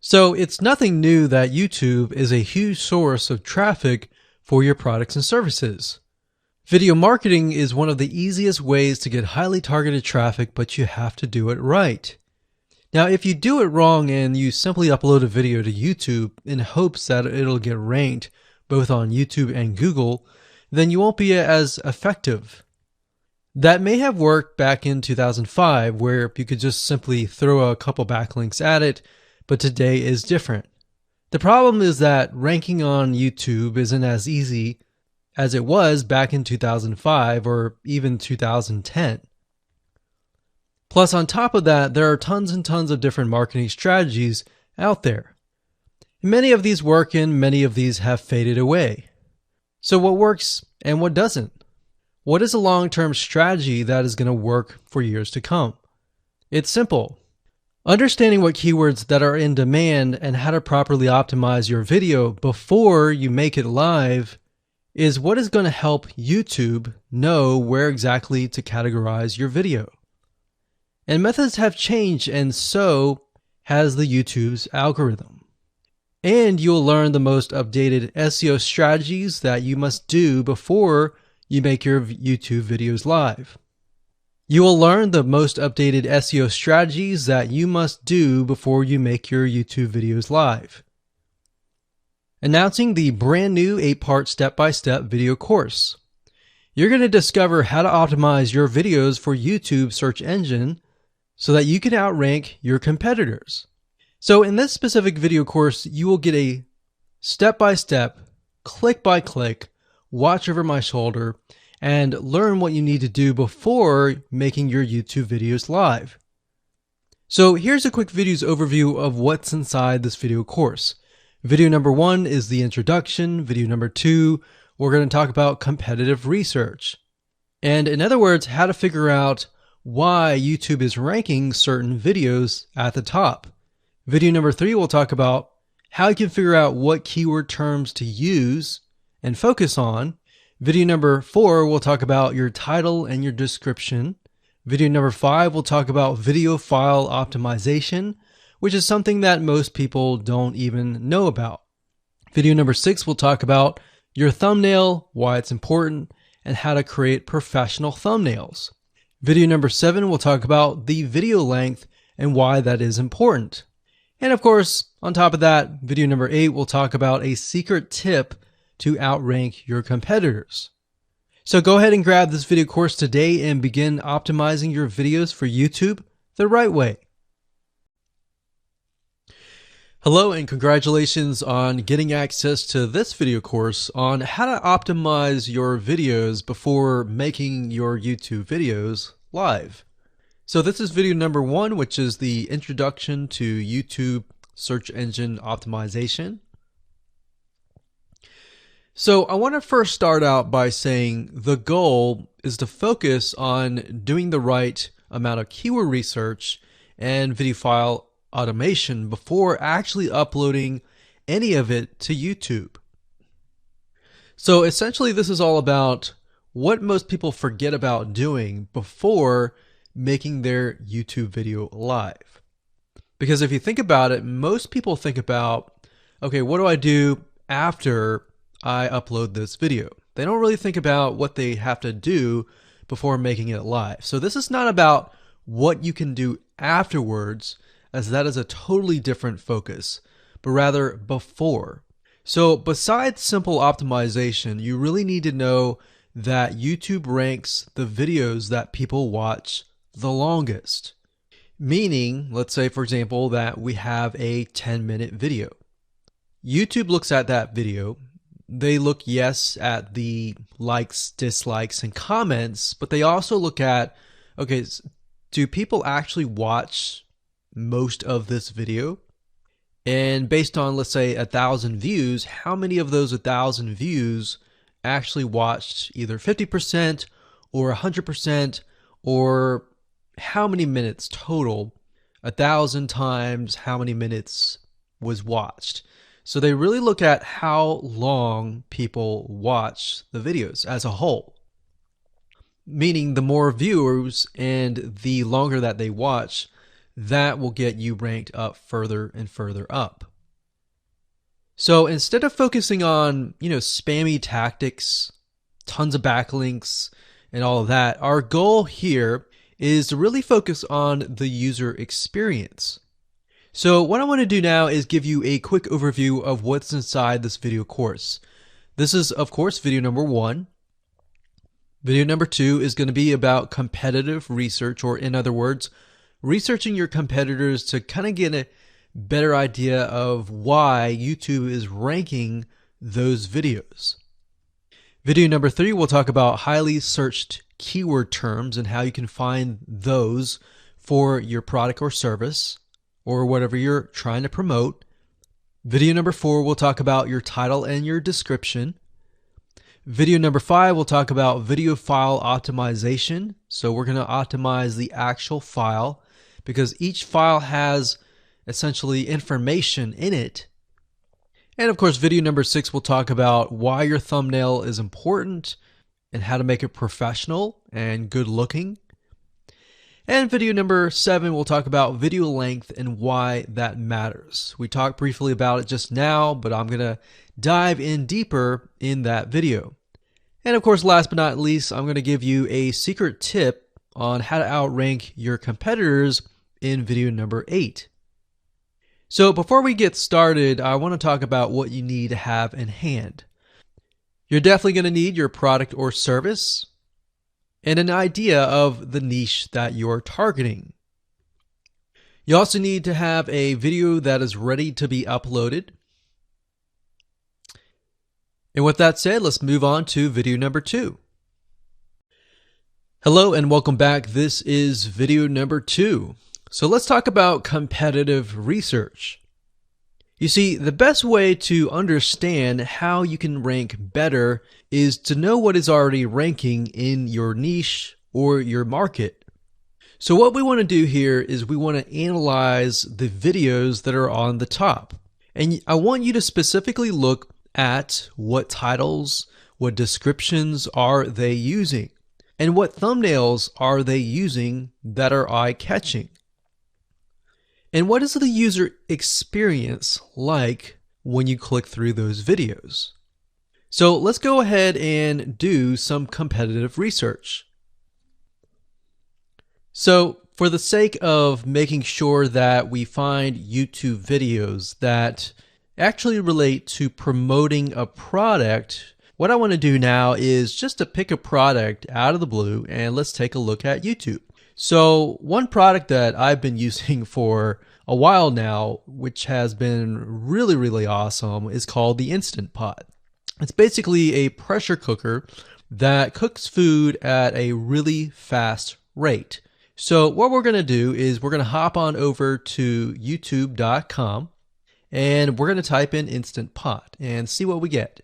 So it's nothing new that YouTube is a huge source of traffic for your products and services. Video marketing is one of the easiest ways to get highly targeted traffic, but you have to do it right. Now, if you do it wrong and you simply upload a video to YouTube in hopes that it'll get ranked both on YouTube and Google, then you won't be as effective. That may have worked back in 2005, where you could just simply throw a couple backlinks at it, but today is different. The problem is that ranking on YouTube isn't as easy as it was back in 2005 or even 2010. Plus, on top of that, there are tons and tons of different marketing strategies out there. Many of these work and many of these have faded away. So what works and what doesn't? What is a long-term strategy that is going to work for years to come? It's simple. Understanding what keywords that are in demand and how to properly optimize your video before you make it live is what is going to help YouTube know where exactly to categorize your video. And methods have changed, and so has the YouTube's algorithm. And you'll learn the most updated SEO strategies that you must do before you make your YouTube videos live. You will learn the most updated SEO strategies that you must do before you make your YouTube videos live. Announcing the brand new 8-part step-by-step video course. You're going to discover how to optimize your videos for YouTube search engine so that you can outrank your competitors. So in this specific video course, you will get a step-by-step, click-by-click, watch over my shoulder, and learn what you need to do before making your YouTube videos live. So here's a quick videos overview of what's inside this video course. Video number 1 is the introduction. Video number 2, we're going to talk about competitive research. And in other words, how to figure out why YouTube is ranking certain videos at the top. Video number 3, we'll talk about how you can figure out what keyword terms to use and focus on. Video number 4, we'll talk about your title and your description. Video number 5, we'll talk about video file optimization, which is something that most people don't even know about. Video number 6, we'll talk about your thumbnail, why it's important, and how to create professional thumbnails. Video number 7, we'll talk about the video length and why that is important. And of course, on top of that, video number 8, we'll talk about a secret tip to outrank your competitors. So go ahead and grab this video course today and begin optimizing your videos for YouTube the right way. Hello and congratulations on getting access to this video course on how to optimize your videos before making your YouTube videos live. So this is video number 1, which is the introduction to YouTube search engine optimization. So I want to first start out by saying the goal is to focus on doing the right amount of keyword research and video file automation before actually uploading any of it to YouTube. So essentially this is all about what most people forget about doing before making their YouTube video live. Because if you think about it, most people think about, okay, what do I do after I upload this video? They don't really think about what they have to do before making it live. So this is not about what you can do afterwards, as that is a totally different focus, but rather before. So besides simple optimization, you really need to know that YouTube ranks the videos that people watch the longest. Meaning, let's say for example that we have a 10-minute video. YouTube looks at that video. They look, yes, at the likes, dislikes, and comments, but they also look at, okay, do people actually watch most of this video? And based on, let's say, 1,000 views, how many of those 1,000 views actually watched either 50% or 100%, or how many minutes total? 1,000 times how many minutes was watched. So they really look at how long people watch the videos as a whole. Meaning the more viewers and the longer that they watch, that will get you ranked up further and further up. So instead of focusing on, spammy tactics, tons of backlinks, and all of that, our goal here is to really focus on the user experience. So what I want to do now is give you a quick overview of what's inside this video course. This is, of course, video number 1. Video number 2 is going to be about competitive research, or in other words, researching your competitors to kind of get a better idea of why YouTube is ranking those videos. Video number 3, we'll talk about highly searched keyword terms and how you can find those for your product or service or whatever you're trying to promote. Video number 4, we'll talk about your title and your description. Video number 5, we'll talk about video file optimization. So we're going to optimize the actual file because each file has essentially information in it. And of course, video number 6 will talk about why your thumbnail is important and how to make it professional and good looking. And video number 7 will talk about video length and why that matters. We talked briefly about it just now, but I'm going to dive in deeper in that video. And of course, last but not least, I'm going to give you a secret tip on how to outrank your competitors in video number 8. So before we get started, I want to talk about what you need to have in hand. You're definitely going to need your product or service and an idea of the niche that you're targeting. You also need to have a video that is ready to be uploaded. And with that said, let's move on to video number 2. Hello and welcome back. This is video number 2. So let's talk about competitive research. You see, the best way to understand how you can rank better is to know what is already ranking in your niche or your market. So what we want to do here is we want to analyze the videos that are on the top. And I want you to specifically look at what titles, what descriptions are they using, and what thumbnails are they using that are eye-catching. And what is the user experience like when you click through those videos? So let's go ahead and do some competitive research. So for the sake of making sure that we find YouTube videos that actually relate to promoting a product, what I want to do now is just to pick a product out of the blue and let's take a look at YouTube. So one product that I've been using for a while now, which has been really, really awesome, is called the Instant Pot. It's basically a pressure cooker that cooks food at a really fast rate. So what we're going to do is we're going to hop on over to youtube.com and we're going to type in Instant Pot and see what we get.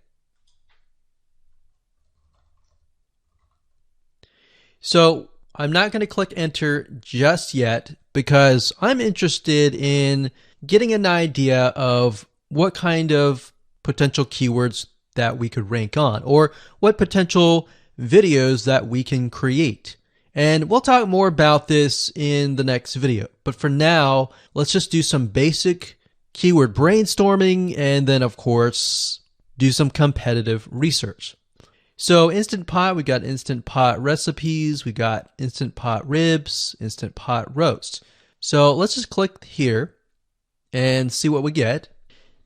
So I'm not going to click enter just yet because I'm interested in getting an idea of what kind of potential keywords that we could rank on or what potential videos that we can create. And we'll talk more about this in the next video. But for now, let's just do some basic keyword brainstorming and then, of course, do some competitive research. So Instant Pot, we got Instant Pot recipes, we got Instant Pot ribs, Instant Pot roast. So let's just click here and see what we get.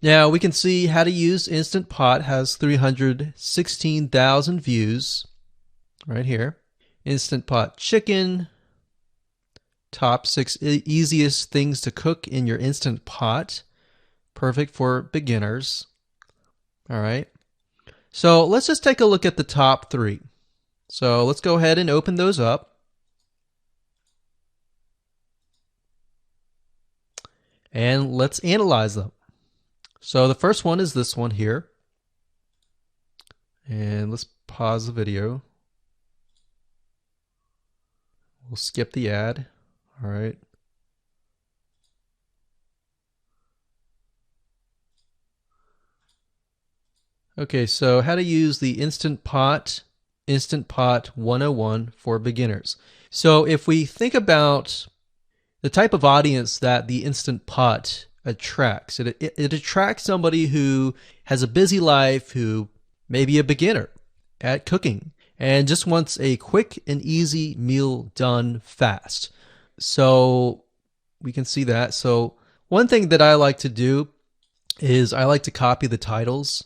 Now we can see how to use Instant Pot has 316,000 views right here. Instant Pot chicken, top 6 easiest things to cook in your Instant Pot. Perfect for beginners. All right. So let's just take a look at the top 3. So let's go ahead and open those up. And let's analyze them. So the first one is this one here. And let's pause the video. We'll skip the ad. All right. Okay, so how to use the Instant Pot 101 for beginners. So if we think about the type of audience that the Instant Pot attracts. It attracts somebody who has a busy life, who may be a beginner at cooking and just wants a quick and easy meal done fast. So we can see that. So one thing that I like to do is I like to copy the titles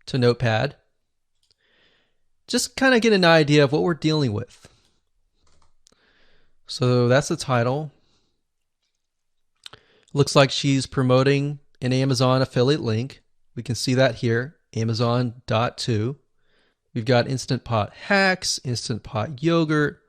to Notepad. Just kind of get an idea of what we're dealing with. So that's the title. Looks like she's promoting an Amazon affiliate link. We can see that here, Amazon.to. We've got Instant Pot hacks, Instant Pot yogurt,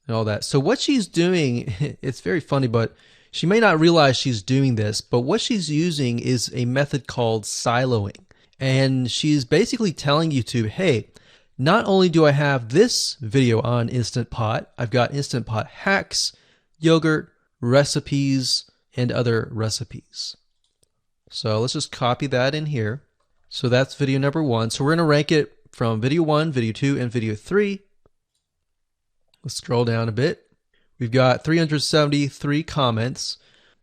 and all that. So what she's doing, it's very funny, but she may not realize she's doing this, but what she's using is a method called siloing. And she's basically telling YouTube, hey, not only do I have this video on Instant Pot, I've got Instant Pot hacks, yogurt, recipes, and other recipes. So let's just copy that in here. So that's video number 1. So we're going to rank it from video 1, video 2, and video 3. Let's scroll down a bit. We've got 373 comments.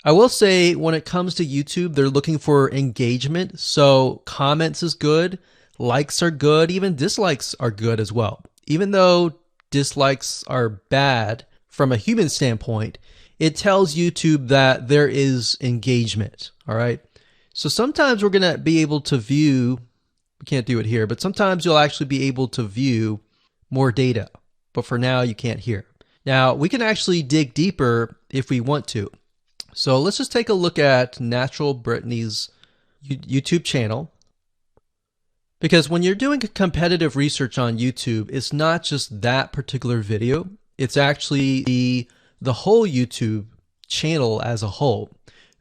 I will say when it comes to YouTube, they're looking for engagement. So comments is good, likes are good, even dislikes are good as well. Even though dislikes are bad from a human standpoint, it tells YouTube that there is engagement, all right? So sometimes we're going to be able to view, we can't do it here, but sometimes you'll actually be able to view more data. But for now, you can't hear. Now, we can actually dig deeper if we want to. So let's just take a look at Natural Brittany's YouTube channel. Because when you're doing competitive research on YouTube, it's not just that particular video. It's actually the whole YouTube channel as a whole,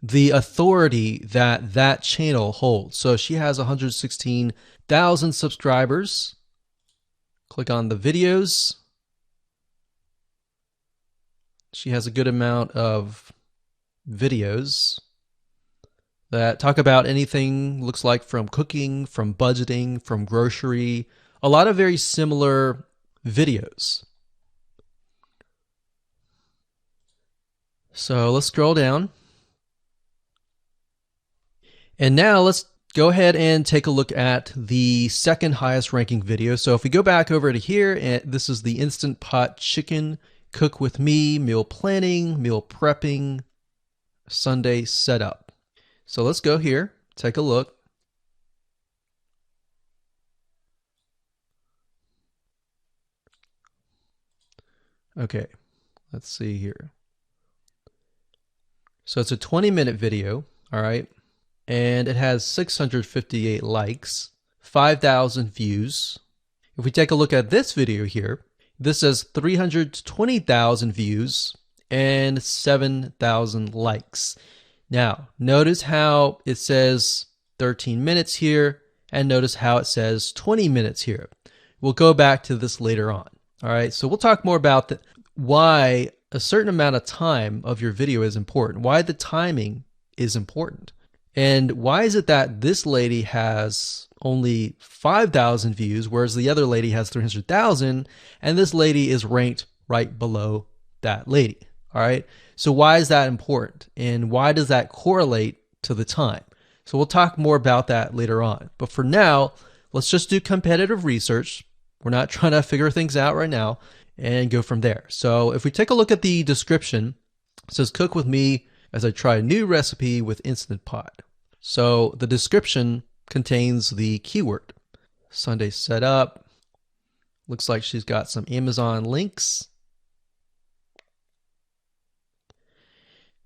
the authority that that channel holds. So she has 116,000 subscribers. Click on the videos. She has a good amount of videos that talk about anything, looks like from cooking, from budgeting, from grocery, a lot of very similar videos. So let's scroll down. And now let's go ahead and take a look at the second highest ranking video. So if we go back over to here, and this is the Instant Pot Chicken Cook with Me, meal planning, meal prepping, Sunday setup. So let's go here, take a look. Okay, let's see here. So it's a 20-minute video, all right? And it has 658 likes, 5,000 views. If we take a look at this video here, this has 320,000 views and 7,000 likes. Now, notice how it says 13 minutes here, and notice how it says 20 minutes here. We'll go back to this later on. All right, so we'll talk more about why a certain amount of time of your video is important, why the timing is important. And why is it that this lady has only 5,000 views, whereas the other lady has 300,000, and this lady is ranked right below that lady? All right. So why is that important? And why does that correlate to the time? So we'll talk more about that later on. But for now, let's just do competitive research. We're not trying to figure things out right now and go from there. So if we take a look at the description, it says cook with me as I try a new recipe with Instant Pot. So the description contains the keyword. Sunday setup. Looks like she's got some Amazon links.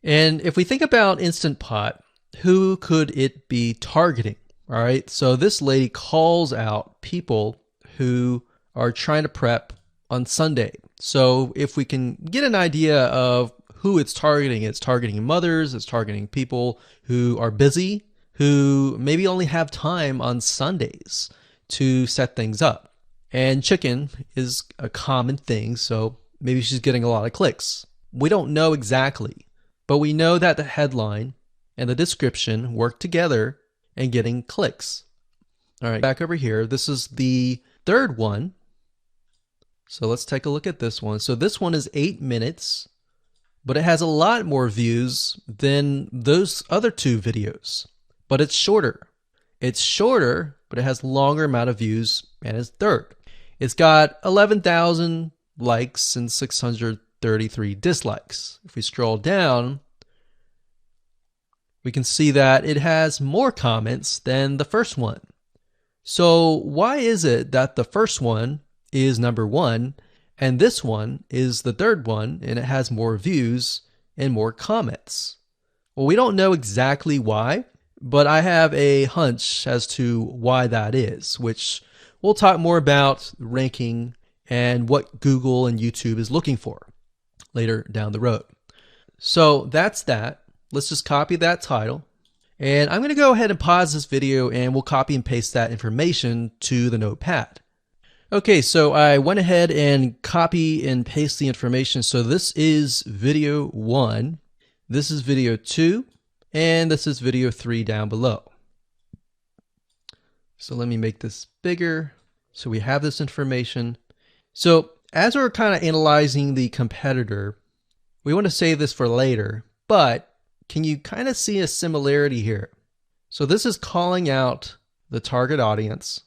And if we think about Instant Pot, who could it be targeting? All right, so this lady calls out people who are trying to prep on Sunday. So if we can get an idea of who it's targeting mothers, it's targeting people who are busy, who maybe only have time on Sundays to set things up. And chicken is a common thing, so maybe she's getting a lot of clicks. We don't know exactly, but we know that the headline and the description work together and getting clicks. All right, back over here. This is the third one. So let's take a look at this one. So this one is 8 minutes but it has a lot more views than those other two videos. But it's shorter. It's shorter, but it has longer amount of views and it's third. It's got 11,000 likes and 633 dislikes. If we scroll down, we can see that it has more comments than the first one. So why is it that the first one is number one and this one is the third one and it has more views and more comments? Well, we don't know exactly why, but I have a hunch as to why that is, which we'll talk more about ranking and what Google and YouTube is looking for later down the road. So that's that. Let's just copy that title. And I'm going to go ahead and pause this video and we'll copy and paste that information to the notepad. Okay, so I went ahead and copy and paste the information. So this is video 1, this is video 2, and this is video 3 down below. So let me make this bigger so we have this information. So as we're kind of analyzing the competitor, we want to save this for later, but can you kind of see a similarity here? So this is calling out the target audience.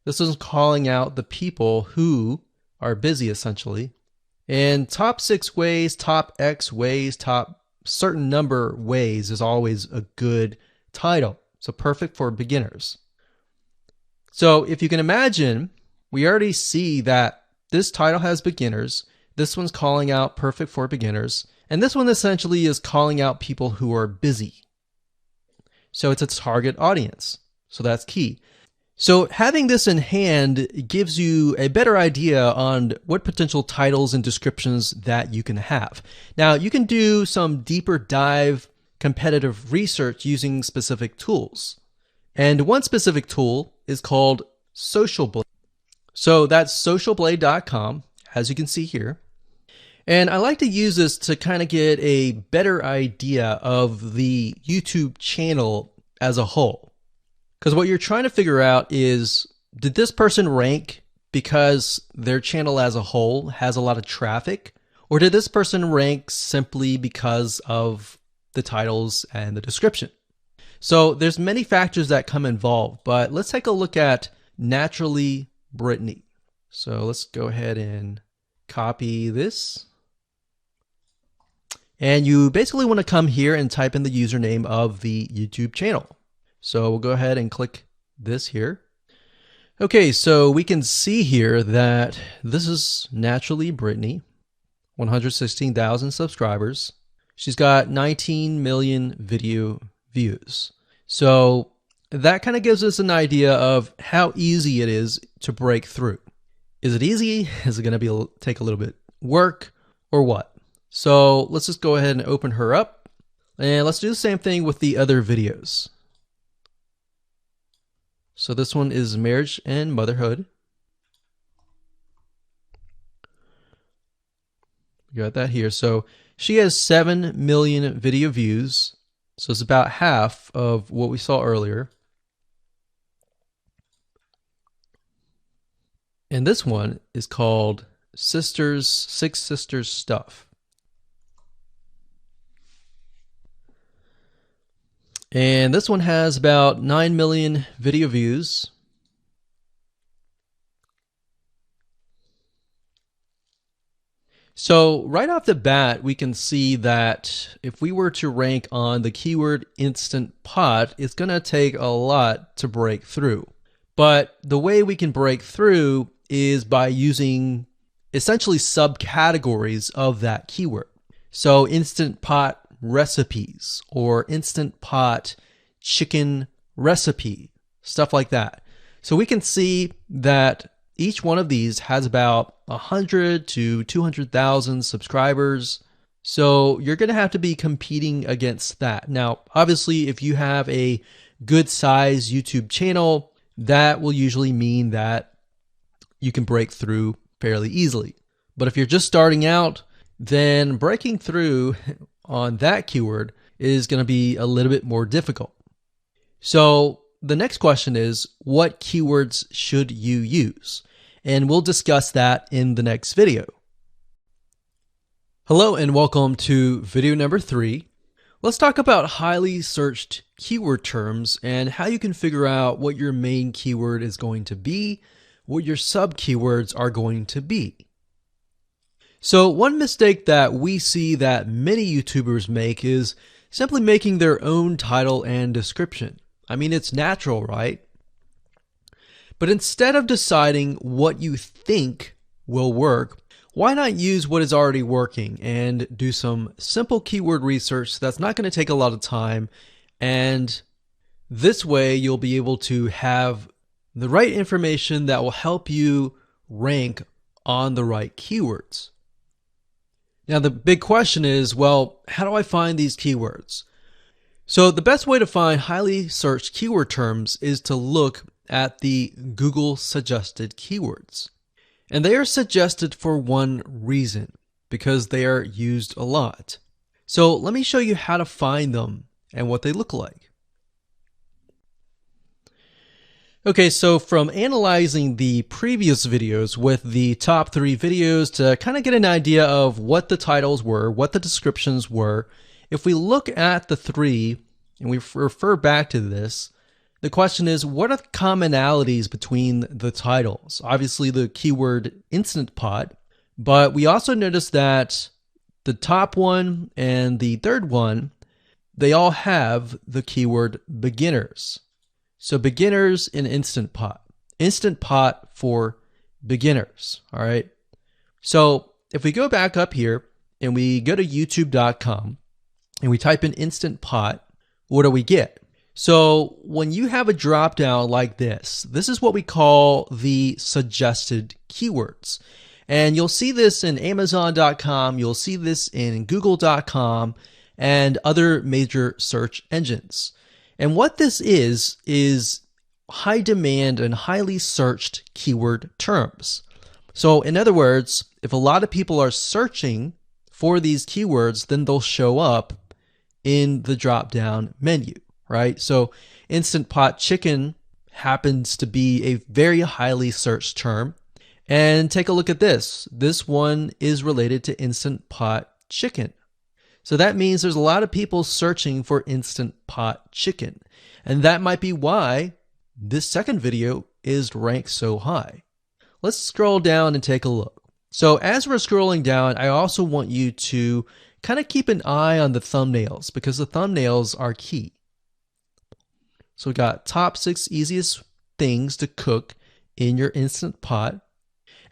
This is calling out the people who are busy essentially. And top 6 ways, top X ways, top certain number ways is always a good title. So perfect for beginners. So if you can imagine, we already see that this title has beginners. This one's calling out perfect for beginners. And this one essentially is calling out people who are busy. So it's a target audience. So that's key. So having this in hand gives you a better idea on what potential titles and descriptions that you can have. Now you can do some deeper dive competitive research using specific tools. And one specific tool is called Social Blade. So that's socialblade.com, as you can see here. And I like to use this to kind of get a better idea of the YouTube channel as a whole. Because what you're trying to figure out is, did this person rank because their channel as a whole has a lot of traffic? Or did this person rank simply because of the titles and the description? So there's many factors that come involved, but let's take a look at Naturally Brittany. So let's go ahead and copy this. And you basically want to come here and type in the username of the YouTube channel. So we'll go ahead and click this here. Okay, so we can see here that this is Naturally Brittany, 116,000 subscribers. She's got 19 million video views. So that kind of gives us an idea of how easy it is to break through. Is it easy? Is it going to take a little bit work or what? So let's just go ahead and open her up and let's do the same thing with the other videos. So this one is marriage and motherhood. We got that here. So she has 7 million video views. So it's about half of what we saw earlier. And this one is called Six Sisters Stuff. And this one has about 9 million video views. So right off the bat, we can see that if we were to rank on the keyword Instant Pot, it's going to take a lot to break through. But the way we can break through is by using essentially subcategories of that keyword. So Instant Pot recipes or Instant Pot chicken recipe, stuff like that. So we can see that each one of these has about 100 to 200,000 subscribers. So you're going to have to be competing against that. Now, obviously, if you have a good size YouTube channel, that will usually mean that you can break through fairly easily. But if you're just starting out, then breaking through on that keyword is going to be a little bit more difficult. So the next question is, what keywords should you use? And we'll discuss that in the next video. Hello and welcome to video number 3. Let's talk about highly searched keyword terms and how you can figure out what your main keyword is going to be, what your sub keywords are going to be. So one mistake that we see that many YouTubers make is simply making their own title and description. I mean, it's natural, right? But instead of deciding what you think will work, why not use what is already working and do some simple keyword research that's not going to take a lot of time, and this way you'll be able to have the right information that will help you rank on the right keywords. Now the big question is, well, how do I find these keywords? So the best way to find highly searched keyword terms is to look at the Google suggested keywords. And they are suggested for one reason, because they are used a lot. So let me show you how to find them and what they look like. Okay, so from analyzing the previous videos with the top 3 videos to kind of get an idea of what the titles were, what the descriptions were, if we look at the 3 and we refer back to this, the question is, what are the commonalities between the titles? Obviously the keyword Instant Pot, but we also notice that the top one and the third one, they all have the keyword beginners. So beginners in Instant Pot. Instant Pot for beginners, all right? So if we go back up here and we go to youtube.com and we type in Instant Pot, what do we get? So when you have a drop down like this is what we call the suggested keywords. And you'll see this in Amazon.com, you'll see this in Google.com and other major search engines. And what this is high demand and highly searched keyword terms. So in other words, if a lot of people are searching for these keywords, then they'll show up in the drop down menu. Right? So Instant Pot chicken happens to be a very highly searched term. And take a look at this. This one is related to Instant Pot chicken. So that means there's a lot of people searching for Instant Pot chicken. And that might be why this second video is ranked so high. Let's scroll down and take a look. So as we're scrolling down, I also want you to kind of keep an eye on the thumbnails, because the thumbnails are key. So we got top 6 easiest things to cook in your Instant Pot.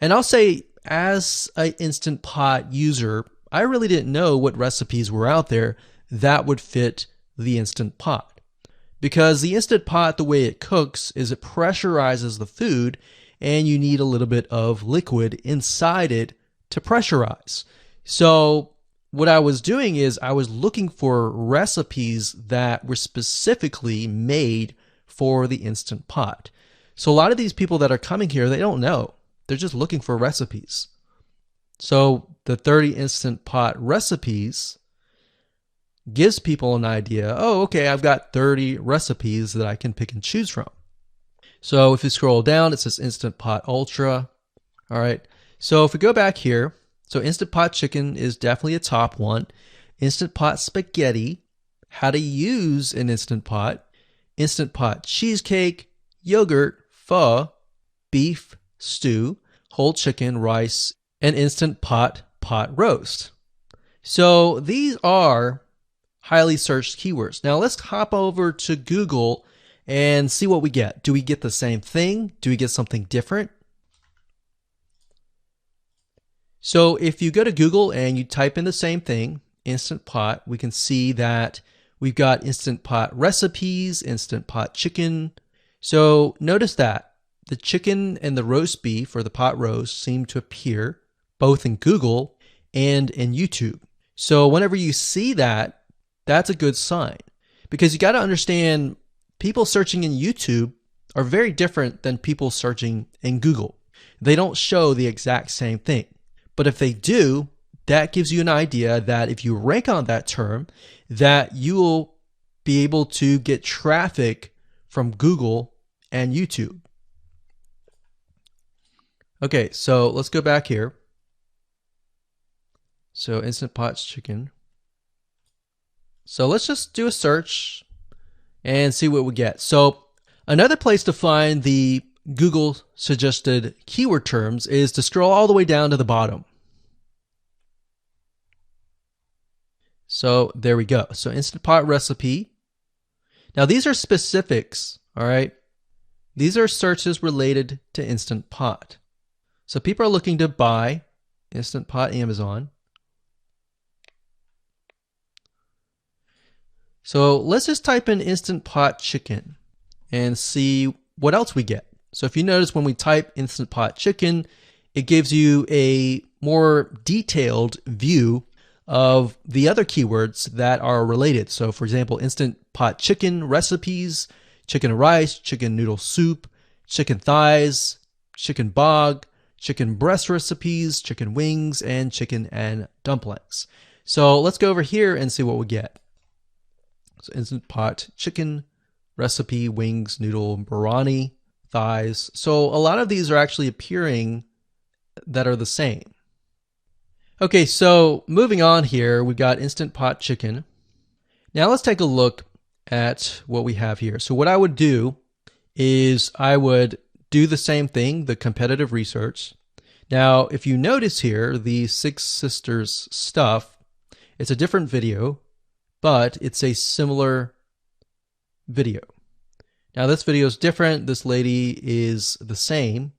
And I'll say, as an Instant Pot user, I really didn't know what recipes were out there that would fit the Instant Pot. Because the Instant Pot, the way it cooks is it pressurizes the food, and you need a little bit of liquid inside it to pressurize. So what I was doing is I was looking for recipes that were specifically made for the Instant Pot. So a lot of these people that are coming here, they don't know. They're just looking for recipes. So the 30 Instant Pot recipes gives people an idea. Oh, okay, I've got 30 recipes that I can pick and choose from. So if you scroll down, it says Instant Pot Ultra. All right. So if we go back here, so Instant Pot chicken is definitely a top one. Instant Pot spaghetti, how to use an Instant Pot. Instant Pot cheesecake, yogurt, pho, beef stew, whole chicken, rice, and Instant Pot pot roast. So these are highly searched keywords. Now let's hop over to Google and see what we get. Do we get the same thing? Do we get something different? So if you go to Google and you type in the same thing, Instant Pot, we can see that we've got Instant Pot recipes, Instant Pot chicken. So notice that the chicken and the roast beef, or the pot roast, seem to appear both in Google and in YouTube. So whenever you see that, that's a good sign, because you got to understand, people searching in YouTube are very different than people searching in Google. They don't show the exact same thing. But if they do, that gives you an idea that if you rank on that term, that you will be able to get traffic from Google and YouTube. Okay, so let's go back here. So Instant Pot chicken. So let's just do a search and see what we get. So another place to find the Google suggested keyword terms is to scroll all the way down to the bottom. So there we go. So Instant Pot recipe. Now these are specifics, all right? These are searches related to Instant Pot. So people are looking to buy Instant Pot Amazon. So let's just type in Instant Pot chicken and see what else we get. So if you notice when we type Instant Pot chicken, it gives you a more detailed view of the other keywords that are related. So for example, Instant Pot chicken recipes, chicken rice, chicken noodle soup, chicken thighs, chicken bog, chicken breast recipes, chicken wings, and chicken and dumplings. So let's go over here and see what we get. So Instant Pot chicken recipe, wings, noodle, biryani, thighs. So a lot of these are actually appearing that are the same. Okay, so moving on here, we've got Instant Pot chicken. Now let's take a look at what we have here. So what I would do is I would do the same thing, the competitive research. Now, if you notice here, the Six Sisters stuff, it's a different video, but it's a similar video. Now this video is different. This lady is the same.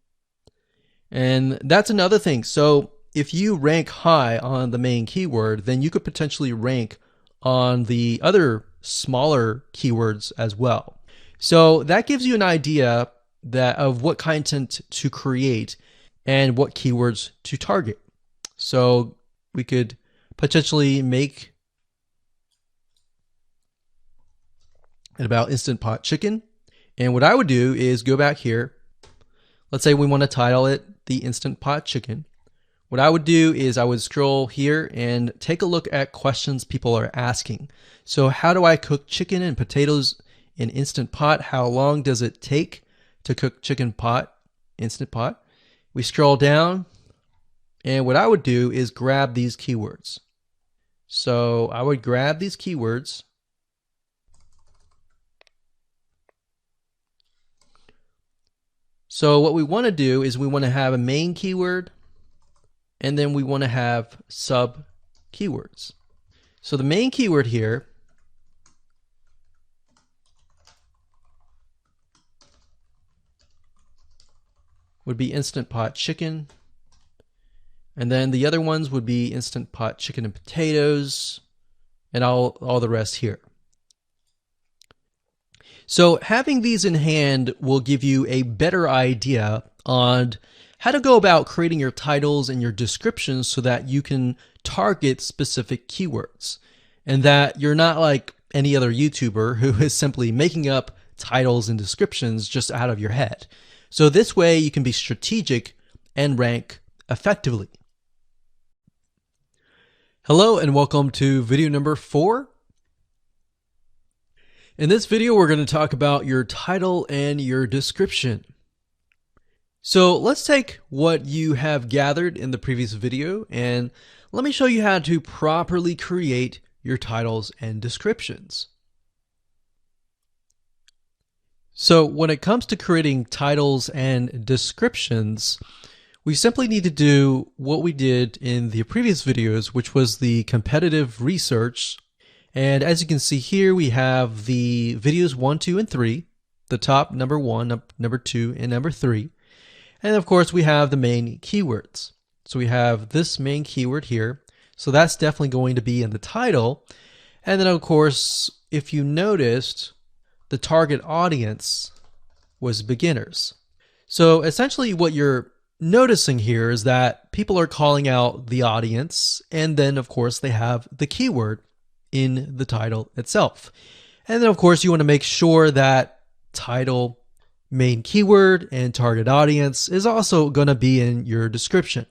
And that's another thing. So if you rank high on the main keyword, then you could potentially rank on the other smaller keywords as well. So that gives you an idea of what content to create and what keywords to target. So we could potentially make it about Instant Pot chicken. And what I would do is go back here. Let's say we want to title it the Instant Pot chicken. What I would do is I would scroll here and take a look at questions people are asking. So how do I cook chicken and potatoes in Instant Pot? How long does it take to cook chicken pot, Instant Pot? We scroll down, and what I would do is grab these keywords. So I would grab these keywords. So what we want to do is we want to have a main keyword, and then we want to have sub keywords. So the main keyword here would be Instant Pot chicken. And then the other ones would be Instant Pot chicken and potatoes and all the rest here. So having these in hand will give you a better idea on how to go about creating your titles and your descriptions so that you can target specific keywords and that you're not like any other YouTuber who is simply making up titles and descriptions just out of your head. So this way you can be strategic and rank effectively. Hello and welcome to video number 4. In this video, we're going to talk about your title and your description. So let's take what you have gathered in the previous video and let me show you how to properly create your titles and descriptions. So when it comes to creating titles and descriptions, we simply need to do what we did in the previous videos, which was the competitive research. And as you can see here, we have the videos 1, 2, and 3, the top number 1, number 2, and number 3. And of course, we have the main keywords. So we have this main keyword here. So that's definitely going to be in the title. And then of course, if you noticed, the target audience was beginners. So essentially what you're noticing here is that people are calling out the audience, and then of course they have the keyword in the title itself. And then of course you want to make sure that title, main keyword, and target audience is also going to be in your description.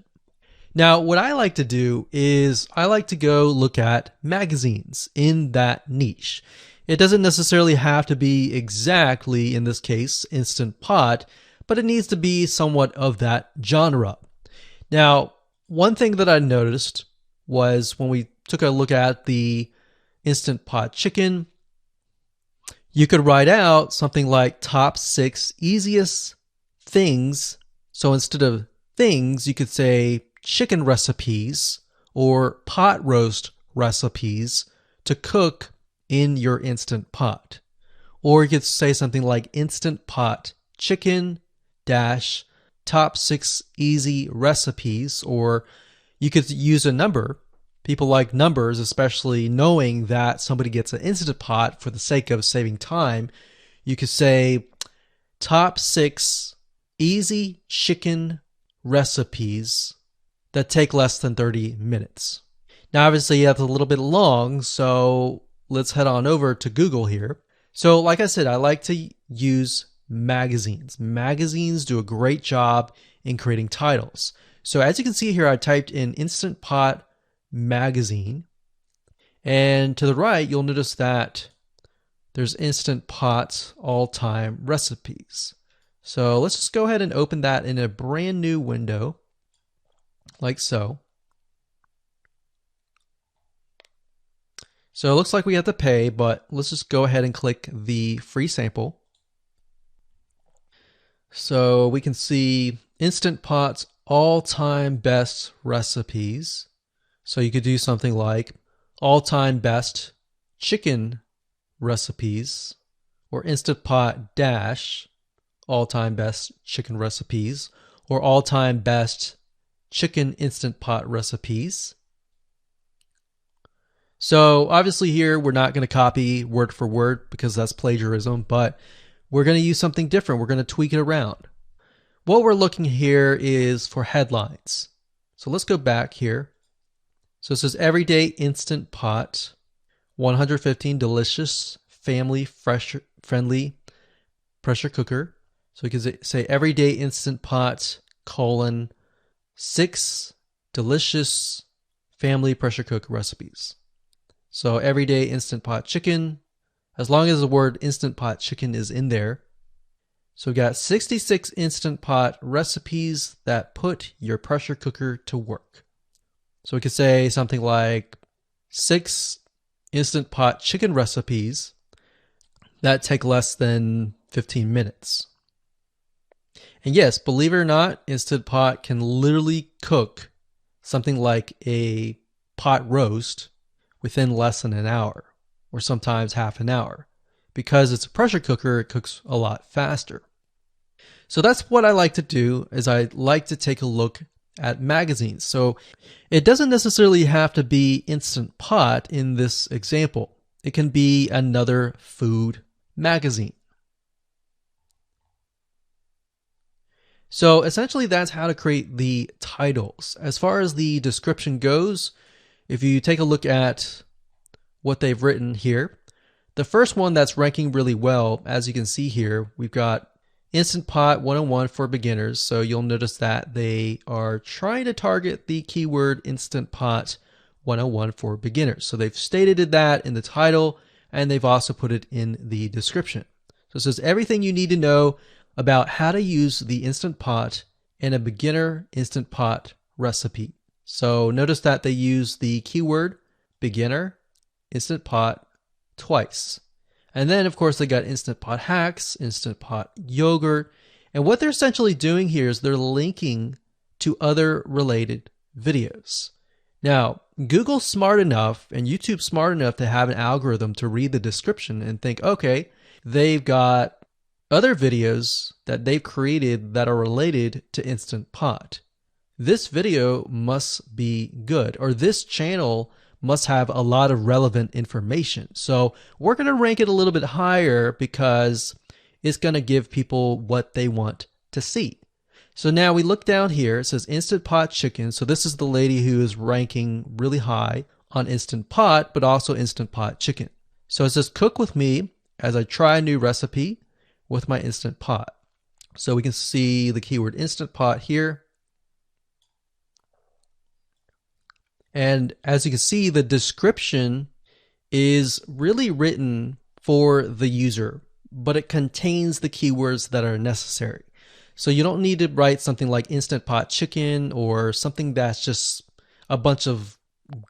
Now what I like to do is I like to go look at magazines in that niche. It doesn't necessarily have to be exactly, in this case, Instant Pot, but it needs to be somewhat of that genre. Now, one thing that I noticed was when we took a look at the Instant Pot chicken, you could write out something like top 6 easiest things. So instead of things, you could say chicken recipes or pot roast recipes to cook in your Instant Pot. Or you could say something like Instant Pot chicken dash top 6 easy recipes, or you could use a number. People like numbers, especially knowing that somebody gets an Instant Pot for the sake of saving time. You could say top 6 easy chicken recipes that take less than 30 minutes. Now, obviously, that's a little bit long, so let's head on over to Google here. So, like I said, I like to use magazines. Magazines do a great job in creating titles. So, as you can see here, I typed in Instant Pot magazine, and to the right, you'll notice that there's Instant Pot all-time recipes. So let's just go ahead and open that in a brand new window, like so. So it looks like we have to pay, but let's just go ahead and click the free sample. So we can see Instant Pot's all-time best recipes. So you could do something like all-time best chicken recipes, or Instant Pot dash all-time best chicken recipes, or all-time best chicken Instant Pot recipes. So obviously here we're not going to copy word for word because that's plagiarism, but we're going to use something different. We're going to tweak it around. What we're looking here is for headlines. So let's go back here. So it says Everyday Instant Pot, 115 delicious, family friendly pressure cooker. So we can say Everyday Instant Pot, 6 delicious family pressure cook recipes. So Everyday Instant Pot chicken, as long as the word Instant Pot chicken is in there. So we got 66 Instant Pot recipes that put your pressure cooker to work. So we could say something like 6 Instant Pot chicken recipes that take less than 15 minutes. And yes, believe it or not, Instant Pot can literally cook something like a pot roast within less than an hour, or sometimes half an hour. Because it's a pressure cooker, it cooks a lot faster. So that's what I like to do, is I like to take a look at magazines. So it doesn't necessarily have to be Instant Pot in this example. It can be another food magazine. So essentially that's how to create the titles. As far as the description goes, if you take a look at what they've written here, the first one that's ranking really well, as you can see here, we've got Instant Pot 101 for beginners. So you'll notice that they are trying to target the keyword Instant Pot 101 for beginners. So they've stated that in the title, and they've also put it in the description. So it says everything you need to know about how to use the Instant Pot in a beginner Instant Pot recipe. So notice that they use the keyword beginner Instant Pot twice. And then, of course, they got Instant Pot hacks, Instant Pot yogurt. And what they're essentially doing here is they're linking to other related videos. Now, Google's smart enough and YouTube's smart enough to have an algorithm to read the description and think, okay, they've got other videos that they've created that are related to Instant Pot. This video must be good, or this channel must have a lot of relevant information. So we're going to rank it a little bit higher because it's going to give people what they want to see. So now we look down here, it says Instant Pot chicken. So this is the lady who is ranking really high on Instant Pot, but also Instant Pot chicken. So it says cook with me as I try a new recipe with my Instant Pot. So we can see the keyword Instant Pot here. And as you can see, the description is really written for the user, but it contains the keywords that are necessary. So you don't need to write something like Instant Pot chicken or something that's just a bunch of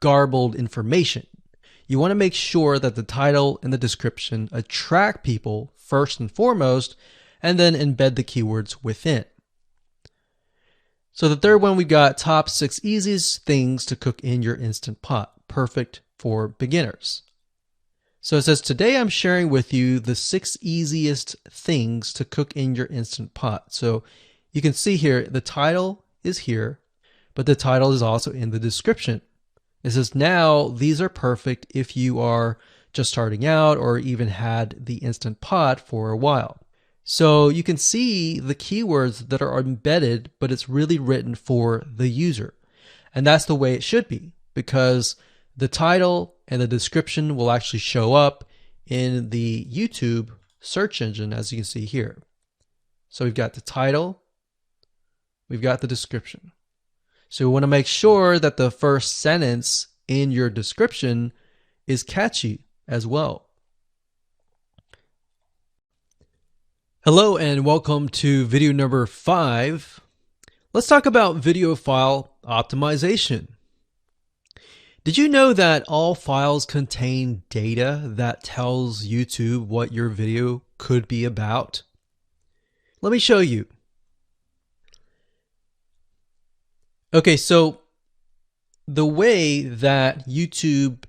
garbled information. You want to make sure that the title and the description attract people first and foremost, and then embed the keywords within. So the third one, we've got top 6 easiest things to cook in your Instant Pot, perfect for beginners. So it says, today I'm sharing with you the 6 easiest things to cook in your Instant Pot. So you can see here, the title is here, but the title is also in the description. It says, now these are perfect if you are just starting out or even had the Instant Pot for a while. So you can see the keywords that are embedded, but it's really written for the user. And that's the way it should be, because the title and the description will actually show up in the YouTube search engine, as you can see here. So we've got the title, we've got the description. So we want to make sure that the first sentence in your description is catchy as well. Hello and welcome to video number 5. Let's talk about video file optimization. Did you know that all files contain data that tells YouTube what your video could be about? Let me show you. Okay, so the way that YouTube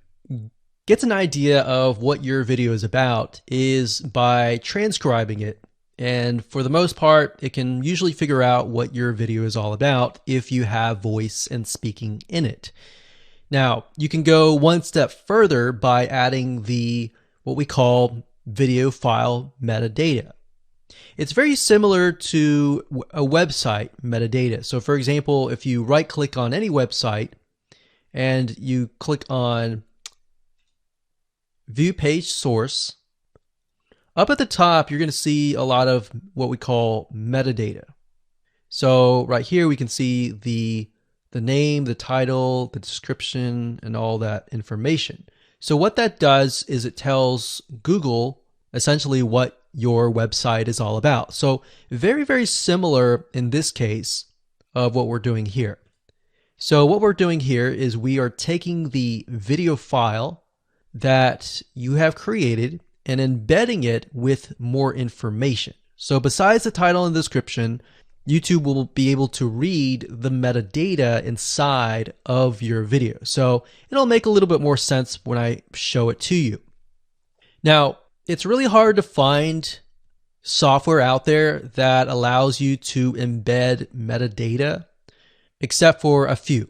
gets an idea of what your video is about is by transcribing it. And for the most part, it can usually figure out what your video is all about if you have voice and speaking in it. Now, you can go one step further by adding what we call video file metadata. It's very similar to a website metadata. So for example, if you right click on any website and you click on View Page Source, up at the top, you're going to see a lot of what we call metadata. So right here, we can see the name, the title, the description, and all that information. So what that does is it tells Google essentially what your website is all about. So very, very similar in this case of what we're doing here. So what we're doing here is we are taking the video file that you have created and embedding it with more information. So besides the title and description, YouTube will be able to read the metadata inside of your video. So it'll make a little bit more sense when I show it to you. Now, it's really hard to find software out there that allows you to embed metadata, except for a few.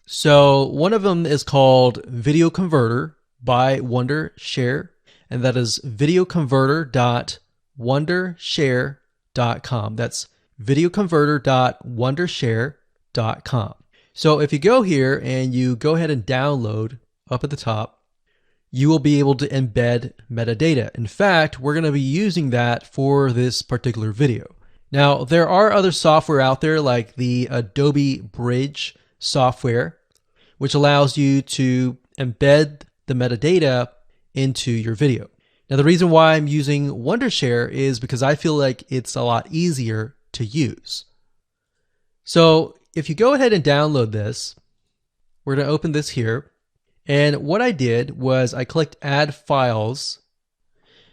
So one of them is called Video Converter by Wondershare, and that is videoconverter.wondershare.com. That's videoconverter.wondershare.com. So if you go here and you go ahead and download up at the top, you will be able to embed metadata. In fact, we're going to be using that for this particular video. Now, there are other software out there like the Adobe Bridge software, which allows you to embed the metadata into your video. Now, the reason why I'm using Wondershare is because I feel like it's a lot easier to use. So if you go ahead and download this, we're going to open this here. And what I did was I clicked Add Files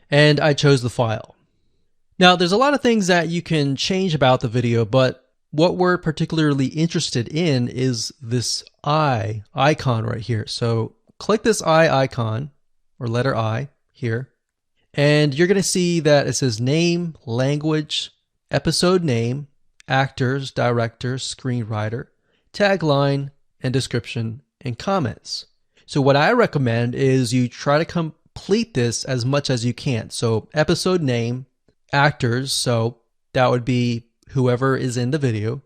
and I chose the file. Now, there's a lot of things that you can change about the video, but what we're particularly interested in is this I icon right here. So click this I icon or letter I here, and you're going to see that it says name, language, episode name, actors, director, screenwriter, tagline, and description and comments. So what I recommend is you try to complete this as much as you can. So episode name, actors, so that would be whoever is in the video,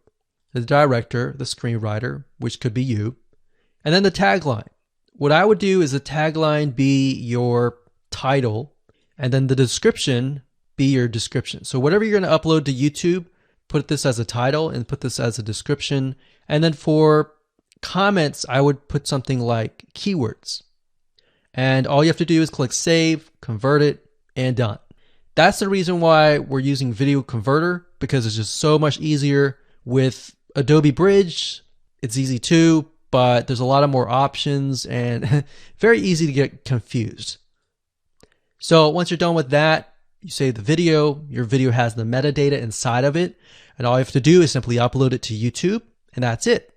the director, the screenwriter, which could be you, and then the tagline. What I would do is the tagline be your title, and then the description be your description. So whatever you're going to upload to YouTube, put this as a title and put this as a description. And then for comments, I would put something like keywords. And all you have to do is click save, convert it, and done. That's the reason why we're using Video Converter, because it's just so much easier. With Adobe Bridge, it's easy too, but there's a lot of more options and very easy to get confused. So once you're done with that, you save the video. Your video has the metadata inside of it, and all you have to do is simply upload it to YouTube, and that's it.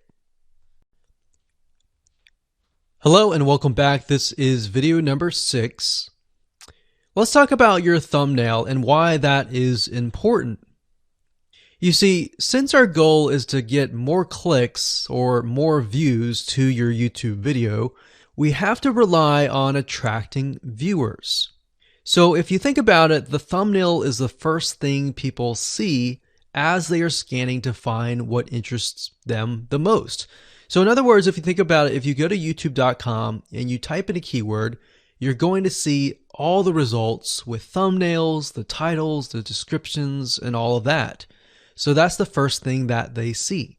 Hello and welcome back. This is video number 6. Let's talk about your thumbnail and why that is important. You see, since our goal is to get more clicks or more views to your YouTube video, we have to rely on attracting viewers. So if you think about it, the thumbnail is the first thing people see as they are scanning to find what interests them the most. So in other words, if you think about it, if you go to youtube.com and you type in a keyword, you're going to see all the results with thumbnails, the titles, the descriptions, and all of that. So that's the first thing that they see.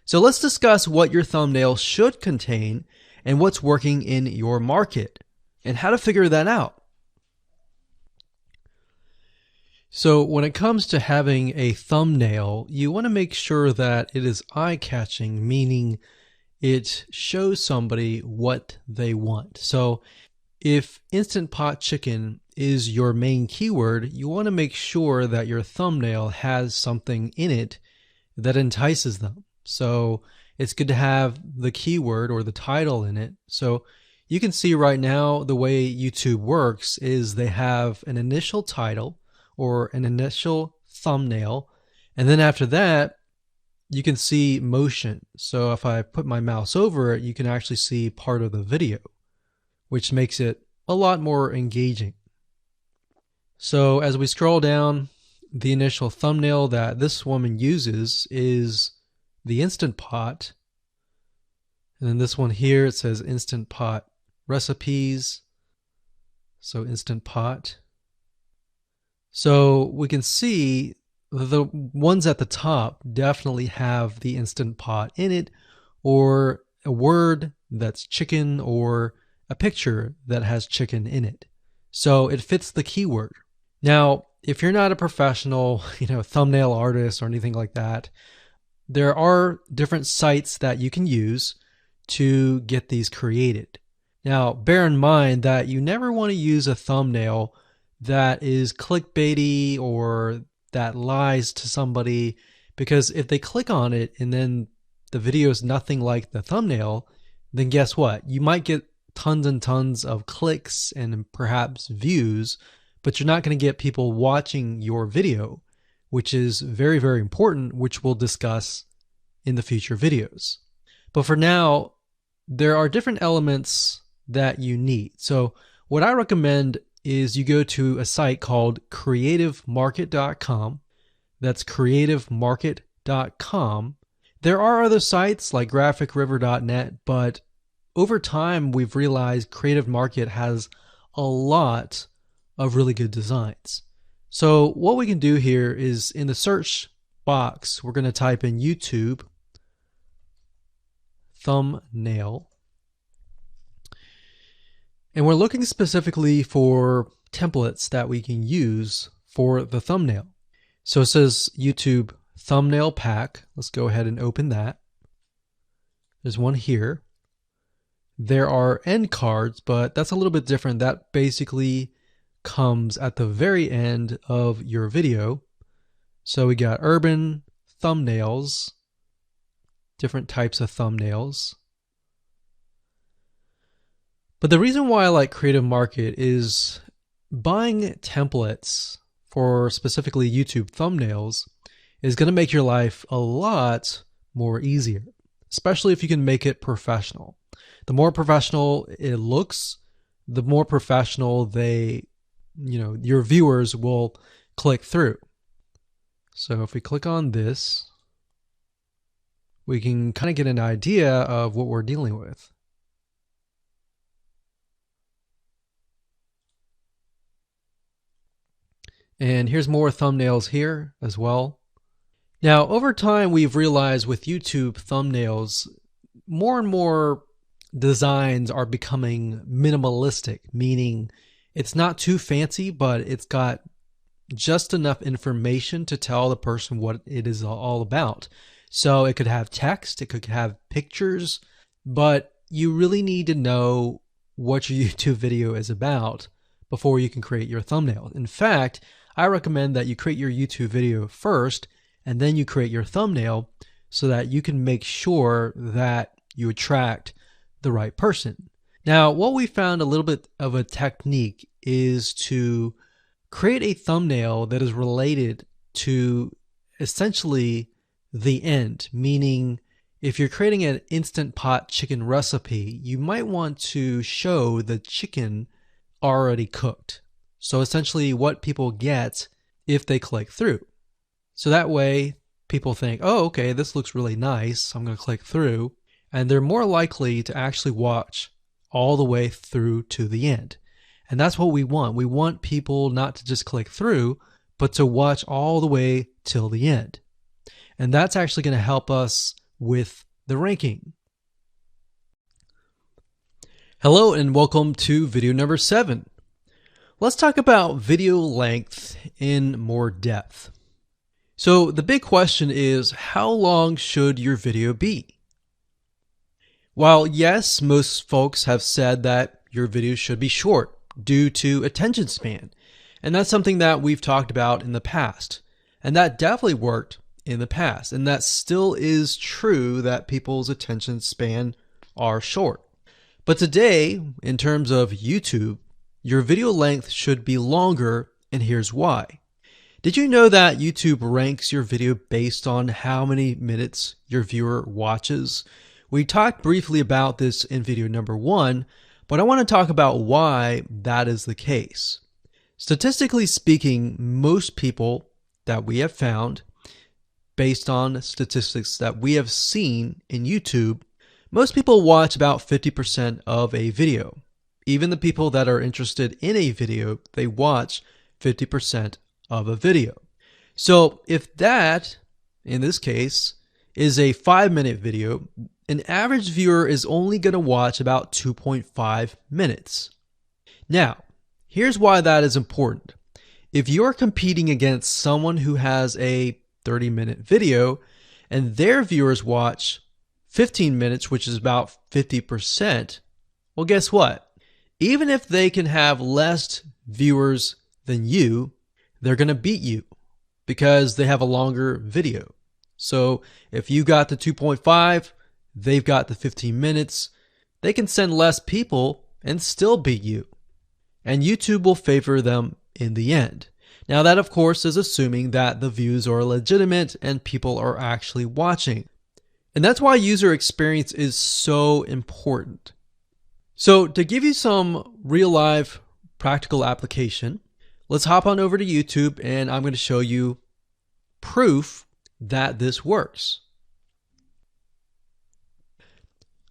So let's discuss what your thumbnail should contain and what's working in your market and how to figure that out. So when it comes to having a thumbnail, you want to make sure that it is eye-catching, meaning it shows somebody what they want. So if Instant Pot Chicken is your main keyword, you want to make sure that your thumbnail has something in it that entices them. So it's good to have the keyword or the title in it. So you can see right now the way YouTube works is they have an initial title or an initial thumbnail, and then after that you can see motion. So if I put my mouse over it, you can actually see part of the video, which makes it a lot more engaging. So as we scroll down, the initial thumbnail that this woman uses is the Instant Pot. And then this one here, it says Instant Pot recipes. So Instant Pot. So we can see the ones at the top definitely have the Instant Pot in it, or a word that's chicken, or a picture that has chicken in it. So it fits the keyword. Now, if you're not a professional, thumbnail artist or anything like that, there are different sites that you can use to get these created. Now, bear in mind that you never want to use a thumbnail that is clickbaity or that lies to somebody, because if they click on it and then the video is nothing like the thumbnail, then guess what? You might get tons and tons of clicks and perhaps views, but you're not going to get people watching your video, which is very, very important, which we'll discuss in the future videos. But for now, there are different elements that you need. So what I recommend is you go to a site called creativemarket.com. That's creativemarket.com. There are other sites like graphicriver.net, but over time we've realized Creative Market has a lot of really good designs. So what we can do here is in the search box, we're going to type in YouTube thumbnail. And we're looking specifically for templates that we can use for the thumbnail. So it says YouTube thumbnail pack. Let's go ahead and open that. There's one here. There are end cards, but that's a little bit different. That basically comes at the very end of your video. So we got urban thumbnails, different types of thumbnails. But the reason why I like Creative Market is buying templates for specifically YouTube thumbnails is going to make your life a lot more easier, especially if you can make it professional. The more professional it looks, the more professional your viewers will click through. So if we click on this, we can kind of get an idea of what we're dealing with. And here's more thumbnails here as well. Now, over time, we've realized with YouTube thumbnails, more and more designs are becoming minimalistic, meaning it's not too fancy, but it's got just enough information to tell the person what it is all about. So it could have text, it could have pictures, but you really need to know what your YouTube video is about before you can create your thumbnail. In fact, I recommend that you create your YouTube video first and then you create your thumbnail so that you can make sure that you attract the right person. Now, what we found a little bit of a technique is to create a thumbnail that is related to essentially the end, meaning if you're creating an Instant Pot chicken recipe, you might want to show the chicken already cooked. So essentially what people get if they click through. So that way people think, oh, okay, this looks really nice. I'm going to click through. And they're more likely to actually watch all the way through to the end. And that's what we want. We want people not to just click through, but to watch all the way till the end. And that's actually going to help us with the ranking. Hello and welcome to video number 7. Let's talk about video length in more depth. So the big question is, how long should your video be? While yes, most folks have said that your video should be short due to attention span, and that's something that we've talked about in the past, and that definitely worked in the past, and that still is true that people's attention span are short. But today, in terms of YouTube, your video length should be longer, and here's why. Did you know that YouTube ranks your video based on how many minutes your viewer watches? We talked briefly about this in video number 1, but I want to talk about why that is the case. Statistically speaking, most people that we have found, based on statistics that we have seen in YouTube, most people watch about 50% of a video. Even the people that are interested in a video, they watch 50% of a video. So if that, in this case, is a 5-minute video, an average viewer is only going to watch about 2.5 minutes. Now, here's why that is important. If you're competing against someone who has a 30-minute video and their viewers watch 15 minutes, which is about 50%, well, guess what? Even if they can have less viewers than you, they're going to beat you because they have a longer video. So if you got the 2.5, they've got the 15 minutes, they can send less people and still beat you. And YouTube will favor them in the end. Now that, of course, is assuming that the views are legitimate and people are actually watching. And that's why user experience is so important. So to give you some real life practical application, let's hop on over to YouTube and I'm going to show you proof that this works.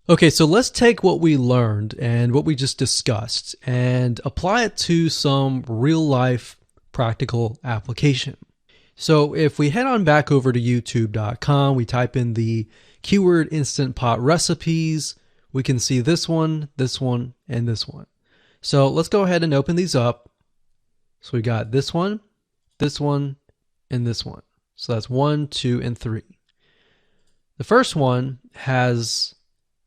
Okay, so let's take what we learned and what we just discussed and apply it to some real life practical application. So if we head on back over to youtube.com, we type in the keyword Instant Pot recipes, we can see this one, and this one. So let's go ahead and open these up. So we got this one, and this one. So that's 1, 2, and 3. The first one has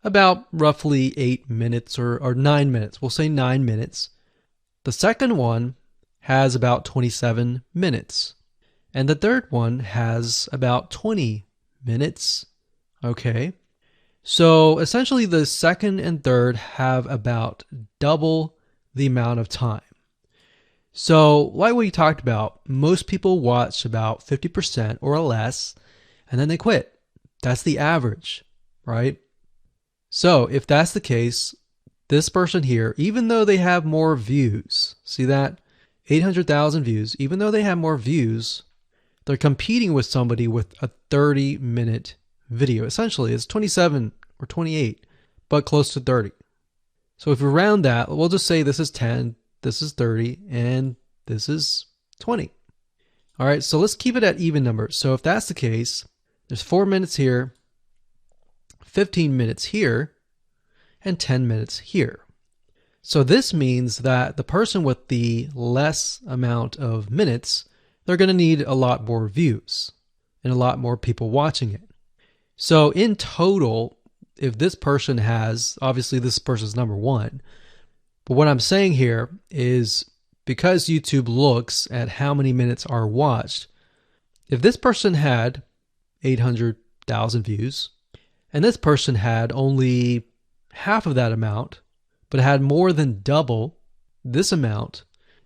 about roughly 8 minutes or 9 minutes. We'll say 9 minutes. The second one has about 27 minutes. And the third one has about 20 minutes. Okay. So essentially the second and third have about double the amount of time. So like we talked about, most people watch about 50% or less, and then they quit. That's the average, right? So if that's the case, this person here, even though they have more views, see that? 800,000 views, even though they have more views, they're competing with somebody with a 30-minute video. Essentially, it's 27 or 28, but close to 30. So if we round that, we'll just say this is 10, this is 30, and this is 20. All right, so let's keep it at even numbers. So if that's the case, there's 4 minutes here, 15 minutes here, and 10 minutes here. So this means that the person with the less amount of minutes, they're going to need a lot more views and a lot more people watching it. So in total, if this person has, obviously this person's number one, but what I'm saying here is because YouTube looks at how many minutes are watched, if this person had 800,000 views and this person had only half of that amount, but had more than double this amount,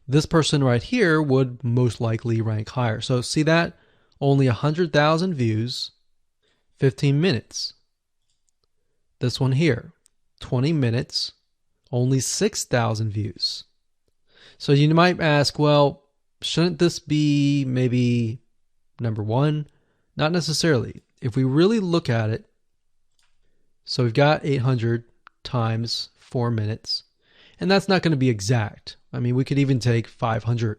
this person right here would most likely rank higher. So see that? Only 100,000 views, 15 minutes. This one here, 20 minutes, only 6,000 views. So you might ask, well, shouldn't this be maybe number one? Not necessarily. If we really look at it, so we've got 800 times 4 minutes, and that's not going to be exact. I mean, we could even take 500.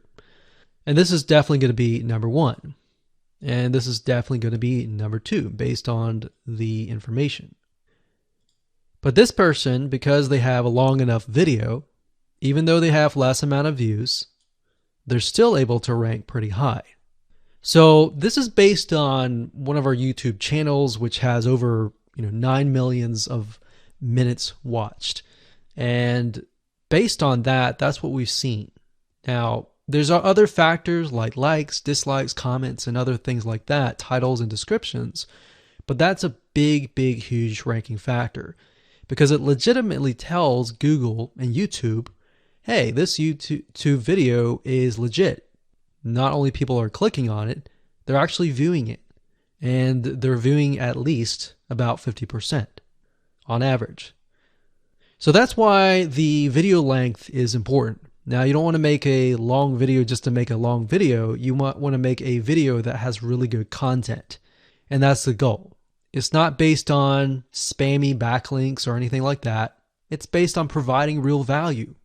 And this is definitely going to be number one. And this is definitely going to be number two based on the information. But this person, because they have a long enough video, even though they have less amount of views, they're still able to rank pretty high. So this is based on one of our YouTube channels, which has over 9 million of minutes watched. And based on that, that's what we've seen. Now, there's other factors like likes, dislikes, comments, and other things like that, titles and descriptions. But that's a big, huge ranking factor because it legitimately tells Google and YouTube, hey, this YouTube video is legit. Not only people are clicking on it, they're actually viewing it. And they're viewing at least about 50% on average. So that's why the video length is important. Now, you don't want to make a long video just to make a long video. You want to make a video that has really good content. And that's the goal. It's not based on spammy backlinks or anything like that. It's based on providing real value.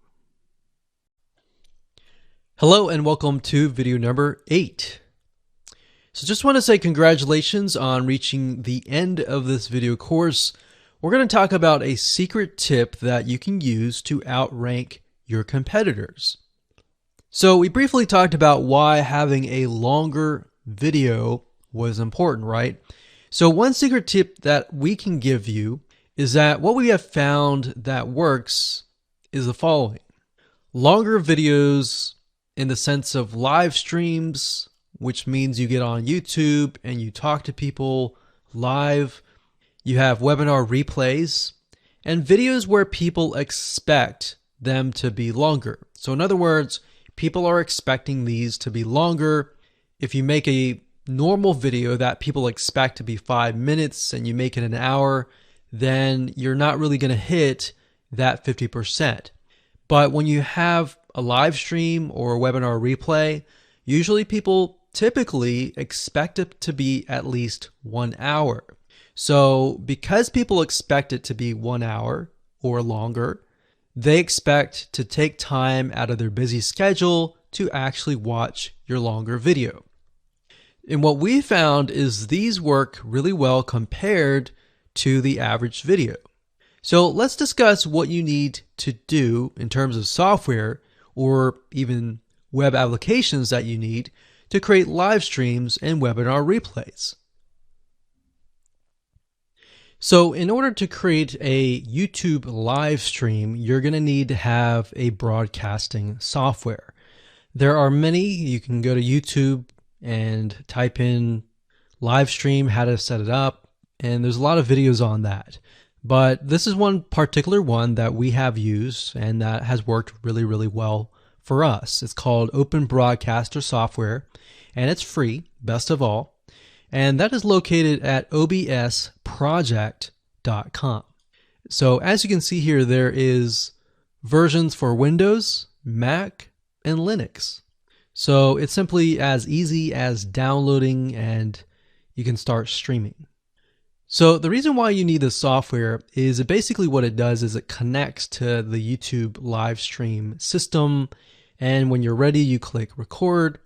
Hello and welcome to video number 8. So just want to say congratulations on reaching the end of this video course. We're going to talk about a secret tip that you can use to outrank your competitors. So we briefly talked about why having a longer video was important, right? So one secret tip that we can give you is that what we have found that works is the following. Longer videos in the sense of live streams, which means you get on YouTube and you talk to people live. You have webinar replays and videos where people expect them to be longer. So in other words, people are expecting these to be longer. If you make a normal video that people expect to be 5 minutes and you make it an hour, then you're not really going to hit that 50%. But when you have a live stream or a webinar replay, usually people typically expect it to be at least 1 hour. So because people expect it to be 1 hour or longer, they expect to take time out of their busy schedule to actually watch your longer video. And what we found is these work really well compared to the average video. So let's discuss what you need to do in terms of software or even web applications that you need to create live streams and webinar replays. So in order to create a YouTube live stream, you're going to need to have a broadcasting software. There are many. You can go to YouTube and type in live stream, how to set it up, and there's a lot of videos on that. But this is one particular one that we have used and that has worked really well for us. It's called Open Broadcaster Software, and it's free, best of all. And that is located at obsproject.com. So as you can see here, there is versions for Windows, Mac, and Linux. So it's simply as easy as downloading and you can start streaming. So the reason why you need this software is basically what it does is it connects to the YouTube live stream system. And when you're ready, you click record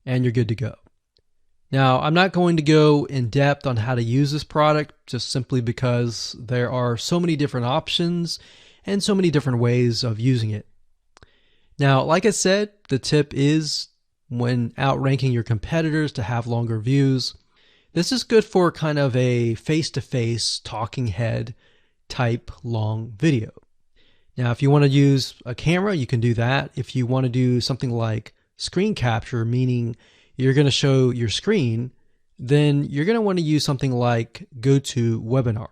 and you're good to go. Now, I'm not going to go in depth on how to use this product just simply because there are so many different options and so many different ways of using it. Now, like I said, the tip is when outranking your competitors to have longer views. This is good for kind of a face-to-face talking head type long video. Now, if you want to use a camera, you can do that. If you want to do something like screen capture, meaning you're going to show your screen, then you're going to want to use something like GoToWebinar.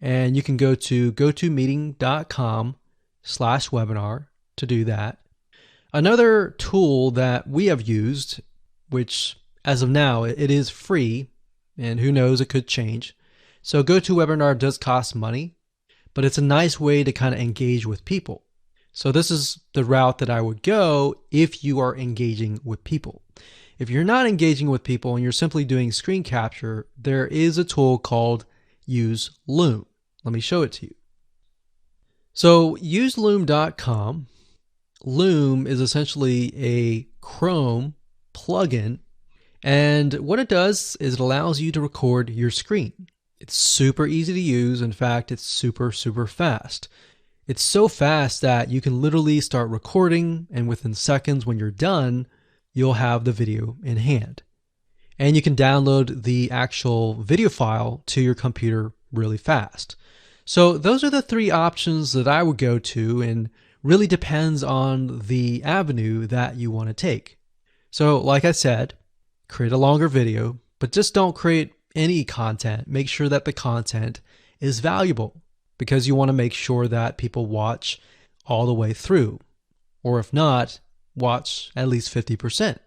And you can go to gotomeeting.com/webinar to do that. Another tool that we have used, which as of now, it is free, and who knows, it could change. So GoToWebinar does cost money, but it's a nice way to kind of engage with people. So this is the route that I would go if you are engaging with people. If you're not engaging with people and you're simply doing screen capture, there is a tool called Use Loom. Let me show it to you. So useloom.com. Loom is essentially a Chrome plugin, and what it does is it allows you to record your screen. It's super easy to use. In fact, it's super fast. It's so fast that you can literally start recording, and within seconds when you're done, you'll have the video in hand. And you can download the actual video file to your computer really fast. So those are the three options that I would go to, and really depends on the avenue that you want to take. So like I said, create a longer video, but just don't create any content. Make sure that the content is valuable, because you want to make sure that people watch all the way through, or if not, watch at least 50%.